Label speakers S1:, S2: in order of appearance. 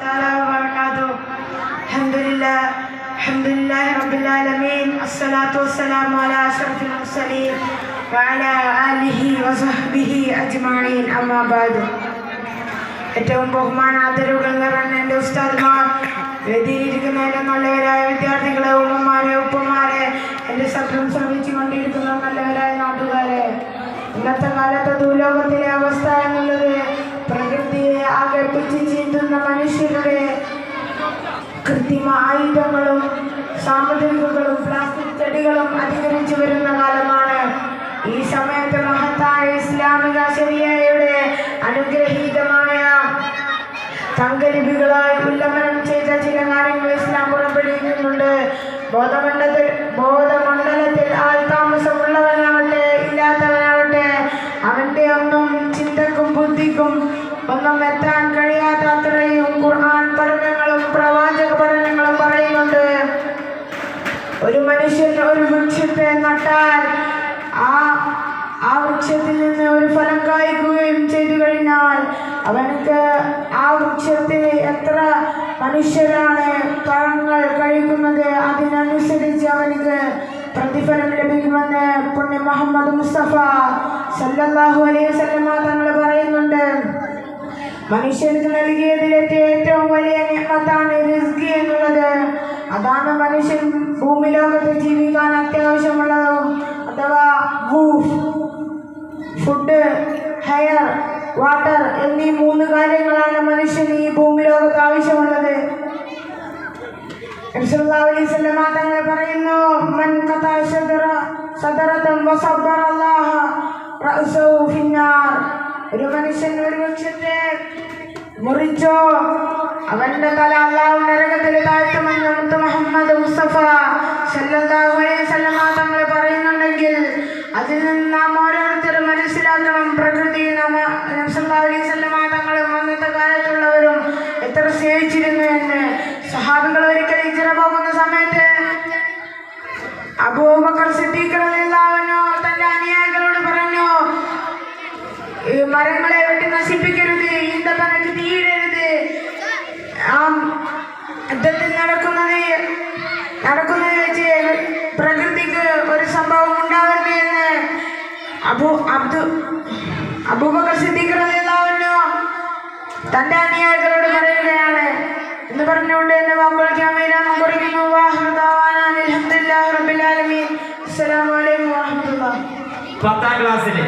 S1: تعالى وبركاته. الحمد لله رب العالمين. الصلاة والسلام على أشرف المرسلين وعلى آله وصحبه أجمعين. أما بعد. ഏറ്റവും ബഹുമാനാദരവുകൾ നിറഞ്ഞ എൻ്റെ ഉസ്താദ്മാർ, വേദിയിലിരിക്കുന്ന എൻ്റെ നല്ലവരായ വിദ്യാർത്ഥികളെ, ഉമ്മമാരെ, ഉപ്പമാരെ, എൻ്റെ ശബ്ദം ശ്രമിച്ചു കൊണ്ടിരിക്കുന്ന നല്ലവരായ നാട്ടുകാരെ, ഇന്നത്തെ കാലത്തെ ഭൂലോകത്തിലെ അവസ്ഥ എന്നുള്ളത് പ്രകൃതിയെ ആകെ പിടിച്ചു ചീന്തുന്ന മനുഷ്യരുടെ കൃത്രിമ ആയുധങ്ങളും സാമഗ്രികളും പ്ലാസ്റ്റിക് ചെടികളും അധികരിച്ചു വരുന്ന കാലമാണ്. ഈ സമയത്ത് മഹത്തായ ഇസ്ലാമിക ശരിയയുടെ അനുഗ്രഹീതമായ തങ്കലിപികളായി ഉല്ലംഘനം ചെയ്ത ചില കാര്യങ്ങൾ ഇസ്ലാം പുറപ്പെടുവിക്കുന്നുണ്ട്. ബോധമണ്ഡലത്തിൽ ആൾ താമസമുള്ളവനാവട്ടെ ഇല്ലാത്തവനാവട്ടെ, അവന്റെ ഒന്നും ചിന്തക്കും ബുദ്ധിക്കും ഒന്നും എത്താൻ കഴിയാത്ത അത്രയും ഖുർആൻ പഠനങ്ങളും പ്രവാചക പഠനങ്ങളും പറയുന്നുണ്ട്. ഒരു മനുഷ്യൻ ഒരു വൃക്ഷത്തെ നട്ടാൽ ആ വൃക്ഷത്തിൽ നിന്ന് ഒരു ഫലം കായ്ക്കുകയും ചെയ്തു കഴിഞ്ഞാൽ അവനക്ക് ആ വൃക്ഷത്തിൽ എത്ര മനുഷ്യരാണ് പഴങ്ങൾ കഴിക്കുന്നത് അതിനനുസരിച്ച് അവനക്ക് പ്രതിഫലം ലഭിക്കുമെന്ന് പുണ്യ മുഹമ്മദ് മുസ്തഫ സല്ലല്ലാഹു അലൈഹി വസല്ലം തങ്ങൾ പറയുന്നുണ്ട്. മനുഷ്യർക്ക് നൽകിയതിലേക്ക് ഏറ്റവും വലിയ നിഅമത്താണ് റിസ്ക് എന്നുള്ളത്. അതാണ് മനുഷ്യൻ ഭൂമി ലോകത്ത് ജീവിക്കാൻ അത്യാവശ്യമുള്ളതും അഥവാ ഫുഡ്, ഹെയർ, വാട്ടർ എന്നീ 3 കാര്യങ്ങളാണ് മനുഷ്യന് ഈ ഭൂമി ലോകത്ത് ആവശ്യമുള്ളത്. സല്ലല്ലാഹു അലൈഹി വസല്ലം തങ്ങൾ പറയുന്നു, മൻ ഖതാ സദറതൻ വസബ്ബറ അല്ലാഹ റഅസഹു ഫിന്നാർ. ഒരു മനുഷ്യൻ ഒരു വൃക്ഷത്തെ മുറിച്ചോ അവന്റെ തല അല്ലാഹു നരകത്തിൽ താഴ്ത്തുമെന്ന് മുഹമ്മദ് മുസ്തഫ സല്ലല്ലാഹു അലൈഹി വസല്ലം തങ്ങൾ പറയുന്നുണ്ടെങ്കിൽ അതിൽ നിന്ന് നാം ഓരോരുത്തരും മനസ്സിലാക്കണം, പ്രകൃതി സല്ലല്ലാഹു അലൈഹി വസല്ലം തങ്ങളും അന്നത്തെ കാലത്തുള്ളവരും എത്ര സ്നേഹിച്ചിരുന്നു എന്ന്. സഹാബികൾ ഒരിക്കൽ ഹിജ്റ പോകുന്ന സമയത്ത് അബൂബക്കർ സിദ്ദീഖ് റളിയല്ലാഹു അൻഹു തന്റെ അനുയായികളോട് പറഞ്ഞു, മരങ്ങളെ വെട്ടി നശിപ്പിക്കരുത്, ഈന്തപ്പനക്ക് തീയിടരുത്, യുദ്ധത്തിൽ നടക്കുന്നത് വെച്ച് പ്രകൃതിക്ക് ഒരു സംഭവം ഉണ്ടാവരുത് എന്ന് അബൂബക്കർ സിദ്ദീഖ് റളിയല്ലാഹു അൻഹു തന്റെ അനുയായികളോട് പറയുകയാണ് എന്ന് പറഞ്ഞുകൊണ്ട് എന്റെ വാക്കുകൾ കുറിക്കുന്നു. അസ്സലാമു അലൈക്കും വറഹ്മത്തുള്ളാഹി.
S2: 10ാം ക്ലാസ്സിലെ